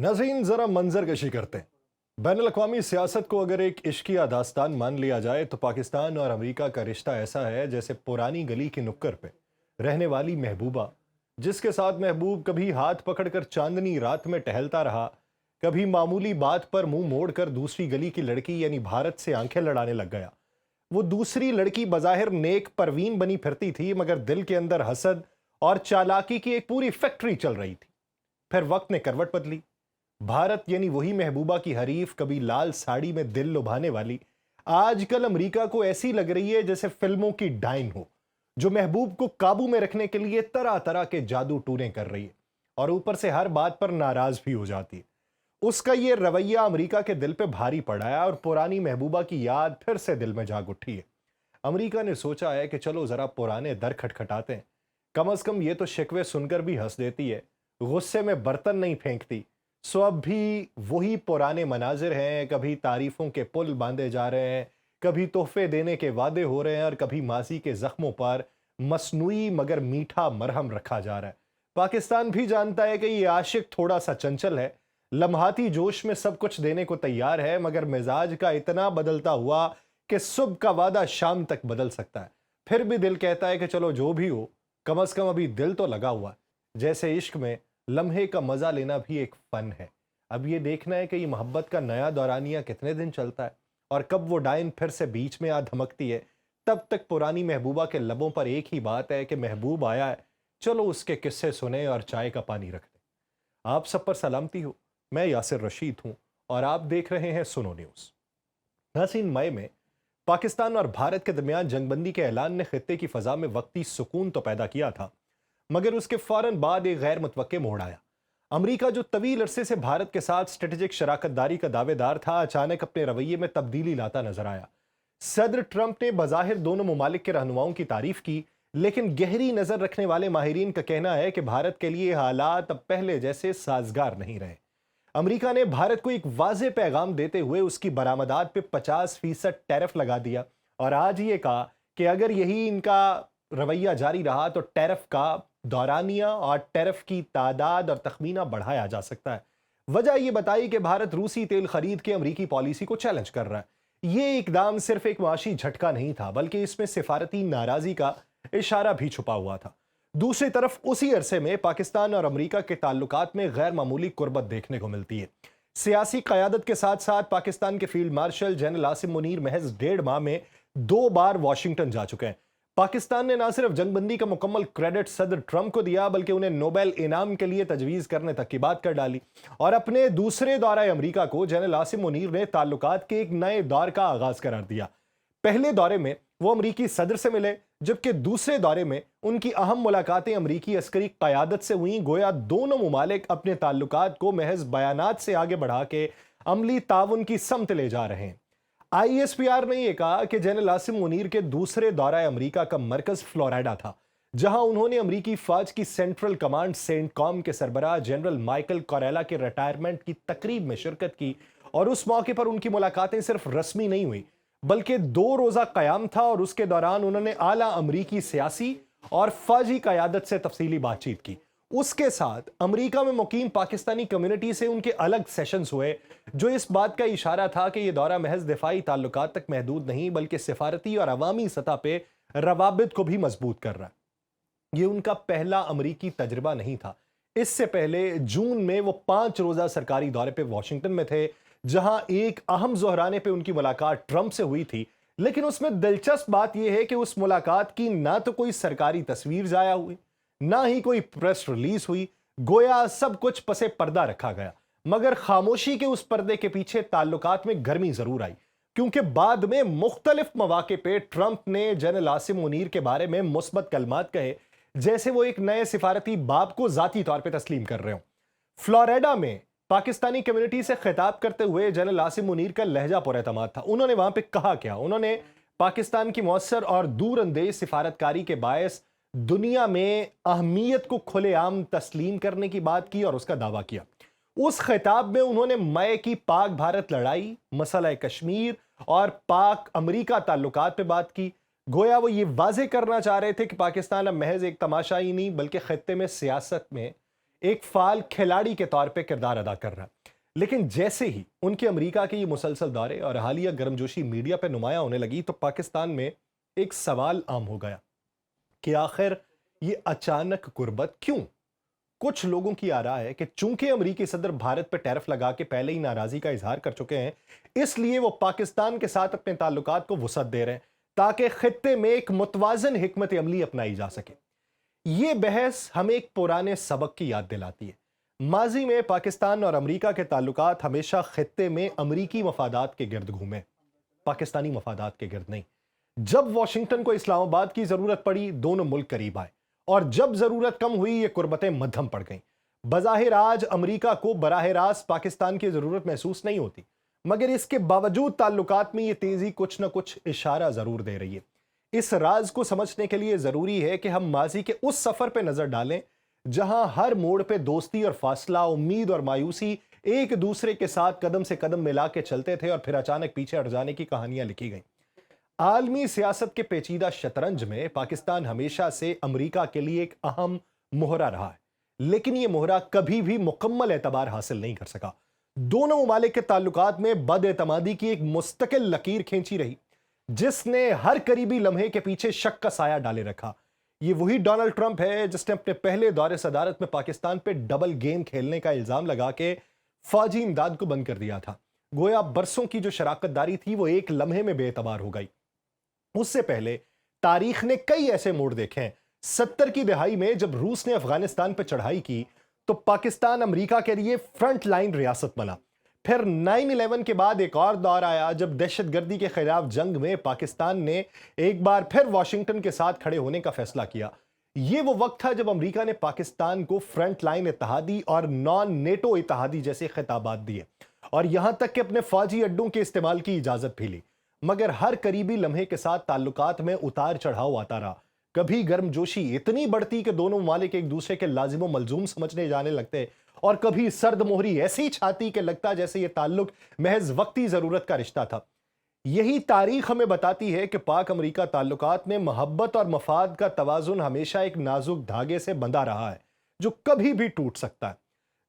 नाज़रीन ज़रा मंजर कशी करते हैं। बैनुल अक़वामी सियासत को अगर एक इश्किया दास्तान मान लिया जाए तो पाकिस्तान और अमेरिका का रिश्ता ऐसा है जैसे पुरानी गली की नुक्कड़ पे रहने वाली महबूबा, जिसके साथ महबूब कभी हाथ पकड़कर चांदनी रात में टहलता रहा, कभी मामूली बात पर मुंह मोड़कर दूसरी गली की लड़की यानी भारत से आंखें लड़ाने लग गया। वो दूसरी लड़की बज़ाहिर नेक परवीन बनी फिरती थी, मगर दिल के अंदर हसद और चालाकी की एक पूरी फैक्ट्री चल रही थी। फिर वक्त ने करवट बदली। भारत यानी वही महबूबा की हरीफ, कभी लाल साड़ी में दिल लुभाने वाली, आजकल अमेरिका को ऐसी लग रही है जैसे फिल्मों की डाइन हो, जो महबूब को काबू में रखने के लिए तरह तरह के जादू टूने कर रही है और ऊपर से हर बात पर नाराज भी हो जाती है। उसका ये रवैया अमेरिका के दिल पे भारी पड़ा है और पुरानी महबूबा की याद फिर से दिल में जाग उठी है। अमेरिका ने सोचा है कि चलो जरा पुराने दर खटखटाते हैं, कम से कम ये तो शिकवे सुनकर भी हंस देती है, गुस्से में बर्तन नहीं फेंकती। सो अब भी वही पुराने मनाजिर हैं, कभी तारीफों के पुल बांधे जा रहे हैं, कभी तोहफे देने के वादे हो रहे हैं और कभी माजी के जख्मों पर मसनूई मगर मीठा मरहम रखा जा रहा है। पाकिस्तान भी जानता है कि ये आशिक थोड़ा सा चंचल है, लम्हाती जोश में सब कुछ देने को तैयार है, मगर मिजाज का इतना बदलता हुआ कि सुबह का वादा शाम तक बदल सकता है। फिर भी दिल कहता है कि चलो जो भी हो, कम से कम अभी दिल तो लगा हुआ है। जैसे इश्क में लम्हे का मजा लेना भी एक फन है। अब ये देखना है कि ये मोहब्बत का नया दौरानिया कितने दिन चलता है और कब वो डाइन फिर से बीच में आ धमकती है। तब तक पुरानी महबूबा के लबों पर एक ही बात है कि महबूब आया है, चलो उसके किस्से सुने और चाय का पानी रख दें। आप सब पर सलामती हो। मैं यासिर रशीद हूं और आप देख रहे हैं सुनो न्यूज़। नाज़रीन, मई में पाकिस्तान और भारत के दरमियान जंगबंदी के ऐलान ने खित्ते की फजा में वक्ती सुकून तो पैदा किया था, मगर उसके फौरन बाद एक गैर मुतवक्के मोड़ आया। अमेरिका, जो तवील अरसे से भारत के साथ स्ट्रेटेजिक शराकतदारी का दावेदार था, अचानक अपने रवैये में तब्दीली लाता नजर आया। सदर ट्रंप ने बज़ाहिर दोनों मुमालिक के रहनुमाओं की तारीफ की, लेकिन गहरी नजर रखने वाले माहिरीन का कहना है कि भारत के लिए हालात अब पहले जैसे साजगार नहीं रहे। अमेरिका ने भारत को एक वाज़ेह पैगाम देते हुए उसकी बरामदात पे 50% टैरिफ लगा दिया और आज ये कहा कि अगर यही इनका रवैया जारी रहा तो टैरिफ का दौरानिया और टैरिफ की तादाद और तखमीना बढ़ाया जा सकता है। वजह यह बताई कि भारत रूसी तेल खरीद के अमरीकी पॉलिसी को चैलेंज कर रहा है। ये इकदाम सिर्फ एक माशी झटका नहीं था, बल्कि इसमें सिफारती नाराजगी का इशारा भी छुपा हुआ था। दूसरी तरफ उसी अरसे में पाकिस्तान और अमेरिका के ताल्लुकात में गैर मामूली कुर्बत देखने को मिलती है। सियासी क़यादत के साथ साथ पाकिस्तान के field marshal general Asim Munir महज 1.5 माह में 2 बार वाशिंगटन जा चुके हैं। पाकिस्तान ने न सिर्फ जंगबंदी का मुकम्मल क्रेडिट सदर ट्रंप को दिया, बल्कि उन्हें नोबेल इनाम के लिए तजवीज़ करने तक की बात कर डाली। और अपने दूसरे दौरे अमेरिका को जनरल आसिम मुनीर ने ताल्लुकात के एक नए दौर का आगाज करार दिया। पहले दौरे में वो अमरीकी सदर से मिले, जबकि दूसरे दौरे में उनकी अहम मुलाकातें अमरीकी अस्करी क़यादत से हुई। गोया दोनों मुमालिक अपने ताल्लुकात को महज बयानात से आगे बढ़ा के अमली ताउन की समत ले जा रहे हैं। ISPR ने यह कहा कि जनरल आसिम मुनीर के दूसरे दौरा अमरीका का मरकज फ्लोरिडा था, जहां उन्होंने अमरीकी फौज की सेंट्रल कमांड सेंटकॉम के सरबराह जनरल माइकल कोरेला के रिटायरमेंट की तकरीब में शिरकत की। और उस मौके पर उनकी मुलाकातें सिर्फ रस्मी नहीं हुई, बल्कि 2 रोजा कयाम था और उसके दौरान उन्होंने आला अमरीकी सियासी और फौजी क़यादत से तफसीली बातचीत की। उसके साथ अमेरिका में मुकीम पाकिस्तानी कम्युनिटी से उनके अलग सेशंस हुए, जो इस बात का इशारा था कि यह दौरा महज दिफाई ताल्लुकात तक महदूद नहीं, बल्कि सिफारती और अवामी सतह पे रवाबित को भी मजबूत कर रहा है। यह उनका पहला अमरीकी तजर्बा नहीं था। इससे पहले जून में वो 5 रोजा सरकारी दौरे पे वाशिंगटन में थे, जहां एक अहम जोहराने पे उनकी मुलाकात ट्रंप से हुई थी। लेकिन उसमें दिलचस्प बात यह है कि उस मुलाकात की ना तो कोई सरकारी तस्वीर जाया हुई, ना ही कोई प्रेस रिलीज हुई। गोया सब कुछ पसे पर्दा रखा गया, मगर खामोशी के उस पर्दे के पीछे ताल्लुकात में गर्मी जरूर आई, क्योंकि बाद में मुख्तलिफ मौके पे ट्रंप ने जनरल आसिम मुनीर के बारे में मुस्बत कलमात कहे, जैसे वो एक नए सिफारती बाप को जाती तौर पे तस्लीम कर रहे हो। फ्लोरिडा में पाकिस्तानी कम्युनिटी से खिताब करते हुए जनरल आसिम मुनीर का लहजा पुरएतमाद था। उन्होंने वहां पे कहा क्या? उन्होंने पाकिस्तान की मौसर और दूरअंदेज सिफारतकारी के बायस दुनिया में अहमियत को खुलेआम तस्लीम करने की बात की और उसका दावा किया। उस खिताब में उन्होंने मई की पाक भारत लड़ाई, मसला कश्मीर और पाक अमेरिका ताल्लुकात पे बात की। गोया वो ये वाजे करना चाह रहे थे कि पाकिस्तान अब महज एक तमाशा ही नहीं, बल्कि खित्ते में सियासत में ایک فعال کھلاڑی کے طور پہ کردار ادا کر رہا ہے۔ لیکن جیسے ہی ان کے امریکہ کے یہ مسلسل دورے اور حالیہ گرمجوشی میڈیا پہ نمایاں ہونے لگی تو پاکستان میں ایک سوال عام ہو گیا کہ آخر یہ اچانک قربت کیوں؟ کچھ لوگوں کی آراء ہے کہ چونکہ امریکی صدر بھارت پہ ٹیرف لگا کے پہلے ہی ناراضی کا اظہار کر چکے ہیں، اس لیے وہ پاکستان کے ساتھ اپنے تعلقات کو وسعت دے رہے ہیں تاکہ خطے میں ایک متوازن حکمت عملی اپنائی جا سکے۔ یہ بحث ہمیں ایک پرانے سبق کی یاد دلاتی ہے۔ ماضی میں پاکستان اور امریکہ کے تعلقات ہمیشہ خطے میں امریکی مفادات کے گرد گھومے، پاکستانی مفادات کے گرد نہیں۔ جب واشنگٹن کو اسلام آباد کی ضرورت پڑی، دونوں ملک قریب آئے، اور جب ضرورت کم ہوئی، یہ قربتیں مدھم پڑ گئیں۔ بظاہر آج امریکہ کو براہ راست پاکستان کی ضرورت محسوس نہیں ہوتی، مگر اس کے باوجود تعلقات میں یہ تیزی کچھ نہ کچھ اشارہ ضرور دے رہی ہے۔ اس راز کو سمجھنے کے لیے ضروری ہے کہ ہم ماضی کے اس سفر پہ نظر ڈالیں جہاں ہر موڑ پہ دوستی اور فاصلہ، امید اور مایوسی ایک دوسرے کے ساتھ قدم سے قدم ملا کے چلتے تھے اور پھر اچانک پیچھے ہٹ جانے کی کہانیاں لکھی گئیں۔ عالمی سیاست کے پیچیدہ شطرنج میں پاکستان ہمیشہ سے امریکہ کے لیے ایک اہم مہرہ رہا ہے، لیکن یہ مہرہ کبھی بھی مکمل اعتبار حاصل نہیں کر سکا۔ دونوں ممالک کے تعلقات میں بد اعتمادی کی ایک مستقل لکیر کھینچی رہی، جس نے ہر قریبی لمحے کے پیچھے شک کا سایہ ڈالے رکھا۔ یہ وہی ڈونلڈ ٹرمپ ہے جس نے اپنے پہلے دور صدارت میں پاکستان پہ ڈبل گیم کھیلنے کا الزام لگا کے فوجی امداد کو بند کر دیا تھا۔ گویا برسوں کی جو شراکت داری تھی وہ ایک لمحے میں بے اعتبار ہو گئی۔ اس سے پہلے تاریخ نے کئی ایسے موڑ دیکھے ہیں۔ 70 کی دہائی میں جب روس نے افغانستان پہ چڑھائی کی تو پاکستان امریکہ کے لیے فرنٹ لائن ریاست بنا۔ پھر 9/11 کے بعد ایک اور دور آیا جب دہشت گردی کے خلاف جنگ میں پاکستان نے ایک بار پھر واشنگٹن کے ساتھ کھڑے ہونے کا فیصلہ کیا۔ یہ وہ وقت تھا جب امریکہ نے پاکستان کو فرنٹ لائن اتحادی اور نان نیٹو اتحادی جیسے خطابات دیے، اور یہاں تک کہ اپنے فوجی اڈوں کے استعمال کی اجازت بھی لی۔ مگر ہر قریبی لمحے کے ساتھ تعلقات میں اتار چڑھاؤ آتا رہا۔ کبھی گرم جوشی اتنی بڑھتی کہ دونوں ممالک ایک دوسرے کے لازم و ملزوم سمجھنے جانے لگتے، اور کبھی سرد مہری ایسی چھاتی کہ لگتا جیسے یہ تعلق محض وقتی ضرورت کا رشتہ تھا۔ یہی تاریخ ہمیں بتاتی ہے کہ پاک امریکہ تعلقات میں محبت اور مفاد کا توازن ہمیشہ ایک نازک دھاگے سے بندھا رہا ہے جو کبھی بھی ٹوٹ سکتا ہے۔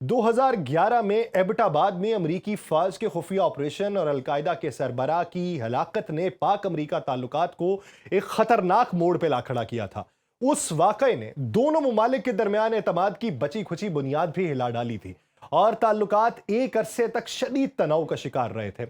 2011 میں ایبٹ آباد میں امریکی فوج کے خفیہ آپریشن اور القاعدہ کے سربراہ کی ہلاکت نے پاک امریکہ تعلقات کو ایک خطرناک موڑ پہ لا کھڑا کیا تھا۔ اس واقعے نے دونوں ممالک کے درمیان اعتماد کی بچی کھچی بنیاد بھی ہلا ڈالی تھی، اور تعلقات ایک عرصے تک شدید تناؤ کا شکار رہے تھے۔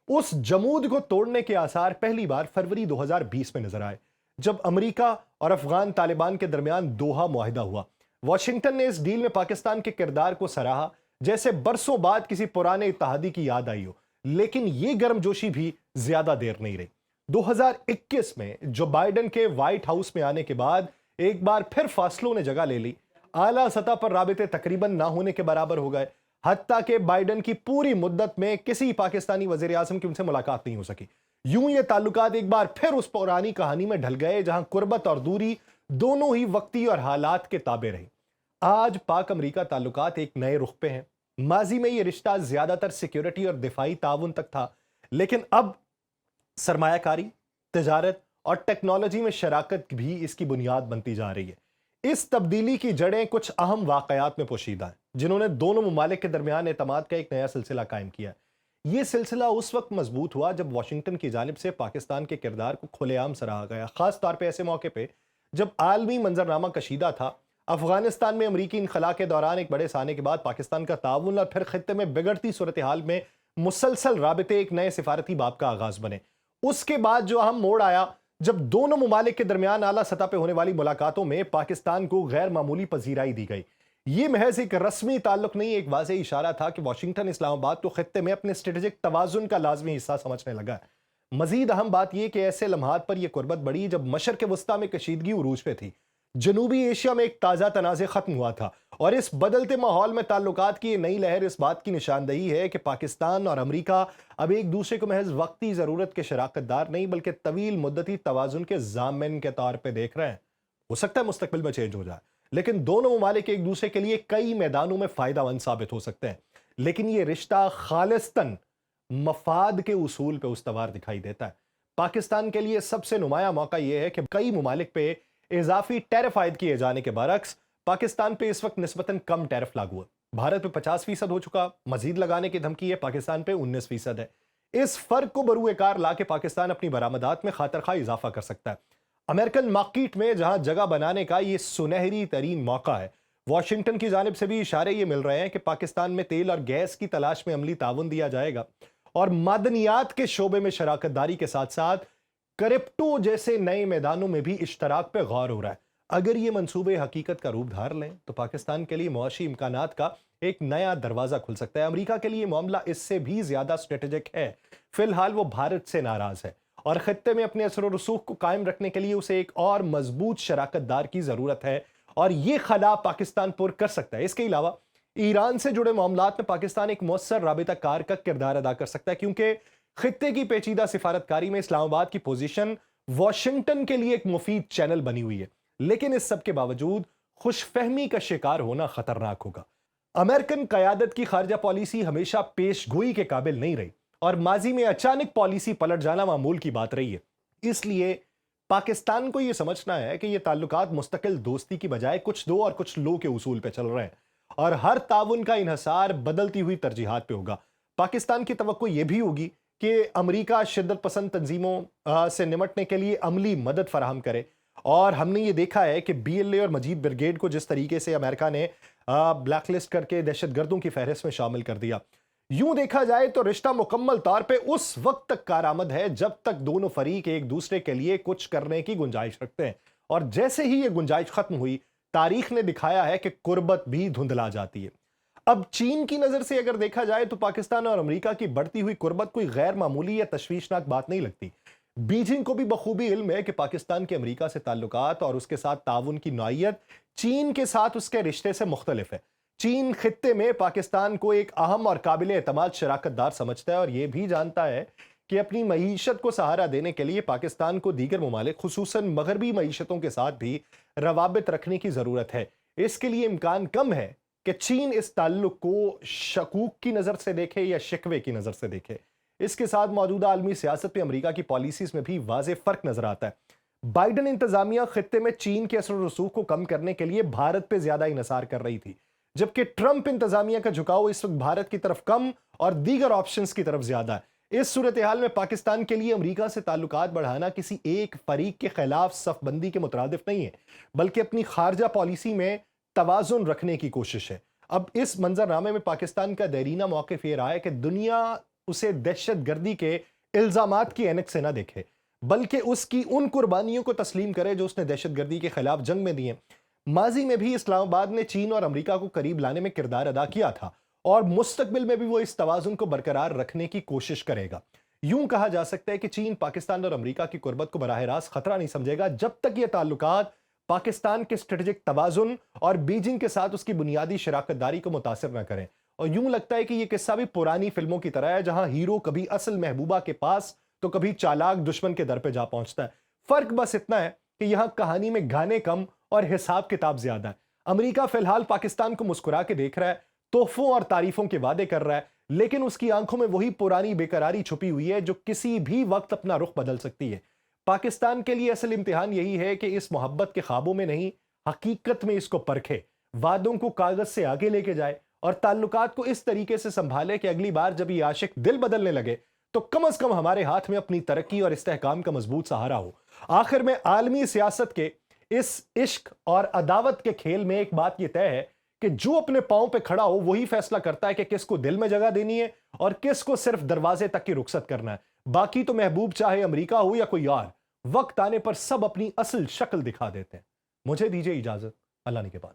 اس جمود کو توڑنے کے آثار پہلی بار فروری 2020 میں نظر آئے، جب امریکہ اور افغان طالبان کے درمیان دوحہ معاہدہ ہوا۔ واشنگٹن نے اس ڈیل میں پاکستان کے کردار کو سراہا جیسے برسوں بعد کسی پرانے اتحادی کی یاد آئی ہو، لیکن یہ گرم جوشی بھی زیادہ دیر نہیں رہی۔ 2021 میں جو بائیڈن کے وائٹ ہاؤس میں آنے کے بعد ایک بار پھر فاصلوں نے جگہ لے لی، اعلیٰ سطح پر رابطے تقریباً نہ ہونے کے برابر ہو گئے، حتیٰ کہ بائیڈن کی پوری مدت میں کسی پاکستانی وزیر اعظم کی ان سے ملاقات نہیں ہو سکی۔ یوں یہ تعلقات ایک بار پھر اس پرانی کہانی میں ڈھل گئے جہاں قربت اور دوری دونوں ہی وقتی اور حالات کے تابع رہی۔ آج پاک امریکہ تعلقات ایک نئے رخ پہ ہیں۔ ماضی میں یہ رشتہ زیادہ تر سیکیورٹی اور دفاعی تعاون تک تھا، لیکن اب سرمایہ کاری، تجارت اور ٹیکنالوجی میں شراکت بھی اس کی بنیاد بنتی جا رہی ہے۔ اس تبدیلی کی جڑیں کچھ اہم واقعات میں پوشیدہ ہیں جنہوں نے دونوں ممالک کے درمیان اعتماد کا ایک نیا سلسلہ قائم کیا ہے۔ یہ سلسلہ اس وقت مضبوط ہوا جب واشنگٹن کی جانب سے پاکستان کے کردار کو کھلے عام سراہا گیا، خاص طور پہ ایسے موقع پہ جب عالمی منظرنامہ کشیدہ تھا۔ افغانستان میں امریکی انخلا کے دوران ایک بڑے سانے کے بعد پاکستان کا تعاون اور پھر خطے میں بگڑتی صورتحال میں مسلسل رابطے ایک نئے سفارتی باب کا آغاز بنے۔ اس کے بعد جو اہم موڑ آیا جب دونوں ممالک کے درمیان اعلیٰ سطح پہ ہونے والی ملاقاتوں میں پاکستان کو غیر معمولی پذیرائی دی گئی۔ یہ محض ایک رسمی تعلق نہیں، ایک واضح اشارہ تھا کہ واشنگٹن اسلام آباد کو خطے میں اپنے اسٹریٹجک توازن کا لازمی حصہ سمجھنے لگا ہے۔ مزید اہم بات یہ کہ ایسے لمحات پر یہ قربت بڑھی جب مشرق وسطیٰ میں کشیدگی عروج پہ تھی، جنوبی ایشیا میں ایک تازہ تنازع ختم ہوا تھا، اور اس بدلتے ماحول میں تعلقات کی یہ نئی لہر اس بات کی نشاندہی ہے کہ پاکستان اور امریکہ اب ایک دوسرے کو محض وقتی ضرورت کے شراکت دار نہیں بلکہ طویل مدتی توازن کے ضامن کے طور پہ دیکھ رہے ہیں۔ ہو سکتا ہے مستقبل میں چینج ہو جائے، لیکن دونوں ممالک ایک دوسرے کے لیے کئی میدانوں میں فائدہ مند ثابت ہو سکتے ہیں، لیکن یہ رشتہ خالصتاً مفاد کے اصول پہ استوار دکھائی دیتا ہے۔ پاکستان کے لیے سب سے نمایاں موقع یہ ہے کہ کئی ممالک پہ اضافی ٹیرف عائد کیے جانے کے برعکس पाकिस्तान पे इस वक्त निस्बतन कम टैरिफ लागू है। भारत पे 50% हो चुका, मजीद लगाने की धमकी है, पाकिस्तान पे 19% है। इस फर्क को बरूएकार लाके पाकिस्तान अपनी बरामदात में खातरखा इजाफा कर सकता है। अमेरिकन मार्केट में जहां जगह बनाने का ये सुनहरी तरीन मौका है, वॉशिंगटन की जानिब से भी इशारे ये मिल रहे हैं कि पाकिस्तान में तेल और गैस की तलाश में अमली ताउन दिया जाएगा और मादनियात के शोबे में शराकत दारी के साथ साथ क्रिप्टो जैसे नए मैदानों में भी इश्तराक पे गौर हो रहा है। अगर ये मंसूबे हकीकत का रूप धार लें तो पाकिस्तान के लिए मुआशी इम्कानात का एक नया दरवाजा खुल सकता है। अमेरिका के लिए मामला इससे भी ज्यादा स्ट्रेटेजिक है। फिलहाल वो भारत से नाराज है और खित्ते में अपने असर और रसूख को कायम रखने के लिए उसे एक और मजबूत शराकतदार की जरूरत है और ये खला पाकिस्तान पुर कर सकता है। इसके अलावा ईरान से जुड़े मामलात में पाकिस्तान एक मौसर राबिताकार का किरदार अदा कर सकता है, क्योंकि खित्ते की पेचीदा सिफारतकारी में इस्लामाबाद की पोजीशन वॉशिंगटन के लिए एक मुफीद चैनल बनी हुई है। लेकिन इस सब के बावजूद खुशफहमी का शिकार होना खतरनाक होगा। अमेरिकन कयादत की खारजा पॉलिसी हमेशा पेशगोई के काबिल नहीं रही और माजी में अचानक पॉलिसी पलट जाना मामूल की बात रही है। इसलिए पाकिस्तान को यह समझना है कि यह ताल्लुकात मुस्तकिल दोस्ती की बजाय कुछ दो और कुछ लो के उसूल पे चल रहे हैं और हर ताउन का इन्हसार बदलती हुई तरजीहात पे होगा। पाकिस्तान की तवक्को यह भी होगी कि अमेरिका शिद्दत पसंद तंजीमों से निमटने के लिए अमली मदद फराहम करे और हमने ये देखा है कि BLA और मजीद ब्रिगेड को जिस तरीके से अमेरिका ने ब्लैकलिस्ट करके दहशतगर्दों की फहरिस्त में शामिल कर दिया। यूं देखा जाए तो रिश्ता मुकम्मल तौर पे उस वक्त तक कारआमद है जब तक दोनों फरीक एक दूसरे के लिए कुछ करने की गुंजाइश रखते हैं और जैसे ही ये गुंजाइश खत्म हुई, तारीख ने दिखाया है कि कुर्बत भी धुंधला जाती है। अब चीन की नजर से अगर देखा जाए तो पाकिस्तान और अमेरिका की बढ़ती हुई कुर्बत कोई गैर मामूली या तशवीशनाक बात नहीं लगती। बीजिंग को भी बखूबी इल्म है कि पाकिस्तान के अमेरिका से ताल्लुकात और उसके साथ ताउन की नौइयत चीन के साथ उसके रिश्ते से मुख्तलिफ है। चीन खित्ते में पाकिस्तान को एक अहम और काबिल एतमाद शराकतदार समझता है और यह भी जानता है कि अपनी मईशत को सहारा देने के लिए पाकिस्तान को दीगर ममालिक खुसूसन मगरबी मईशतों के साथ भी रवाबित रखने की जरूरत है। इसके लिए इम्कान कम है कि चीन इस ताल्लुक को शकूक की नजर से देखे या शिकवे की नजर से देखे। इसके साथ मौजूदा आलमी सियासत पे अमेरिका की पॉलिसीज में भी वाज़ेह फर्क नजर आता है। बाइडन इंतजामिया खित्ते में चीन के असर रसूख को कम करने के लिए भारत पे ज्यादा इन्हिसार कर रही थी, जबकि ट्रंप इंतजामिया का झुकाव इस वक्त भारत की तरफ कम और दीगर ऑप्शंस की तरफ ज्यादा है। इस सूरत हाल में पाकिस्तान के लिए अमेरिका से ताल्लुकात बढ़ाना किसी एक फरीक के खिलाफ सफबंदी के मुतरादिफ नहीं है, बल्कि अपनी खारजा पॉलिसी में तवाजुन रखने की कोशिश है। अब इस मंजरनामे में पाकिस्तान का देरीना मौक़िफ़ ये रहा है कि दुनिया उसे दहशत गर्दी के इल्जामात की ऐनक से ना देखे, बल्कि उसकी उन कुर्बानियों को तस्लीम करे जो उसने दहशत गर्दी के खिलाफ जंग में दी है। माजी में भी इस्लामाबाद ने चीन और अमेरिका को करीब लाने में किरदार अदा किया था और मुस्तकबिल में भी वो इस तवाजुन को बरकरार रखने की कोशिश करेगा। यूं कहा जा सकता है कि चीन पाकिस्तान और अमेरिका की कुर्बत को बराह रास्त खतरा नहीं समझेगा जब तक ये ताल्लुकात पाकिस्तान के स्ट्रेटेजिक तवाजुन और बीजिंग के साथ उसकी बुनियादी शराकतदारी को मुतासिर न करें। और यूं लगता है कि यह किस्सा भी पुरानी फिल्मों की तरह है, जहां हीरो कभी असल महबूबा के पास तो कभी चालाक दुश्मन के दर पे जा पहुंचता है। फर्क बस इतना है कि यहां कहानी में गाने कम और हिसाब किताब ज्यादा है। अमेरिका फिलहाल पाकिस्तान को मुस्कुरा के देख रहा है, तोहफों और तारीफों के वादे कर रहा है, लेकिन उसकी आंखों में वही पुरानी बेकरारी छुपी हुई है जो किसी भी वक्त अपना रुख बदल सकती है। पाकिस्तान के लिए असल इम्तिहान यही है कि इस मोहब्बत के ख्वाबों में नहीं, हकीकत में इसको परखे, वादों को कागज से आगे लेके जाए और ताल्लुकात को इस तरीके से संभाले कि अगली बार जब ये आशिक दिल बदलने लगे तो कम से कम हमारे हाथ में अपनी तरक्की और इस्तेहकाम का मजबूत सहारा हो। आखिर में आलमी सियासत के इस इश्क और अदावत के खेल में एक बात यह तय है कि जो अपने पांव पे खड़ा हो वही फैसला करता है कि किसको दिल में जगह देनी है और किसको सिर्फ दरवाजे तक की रुखसत करना है। बाकी तो महबूब चाहे अमेरिका हो या कोई और, वक्त आने पर सब अपनी असल शक्ल दिखा देते हैं। मुझे दीजिए इजाजत, अल्लाह ने के बाद।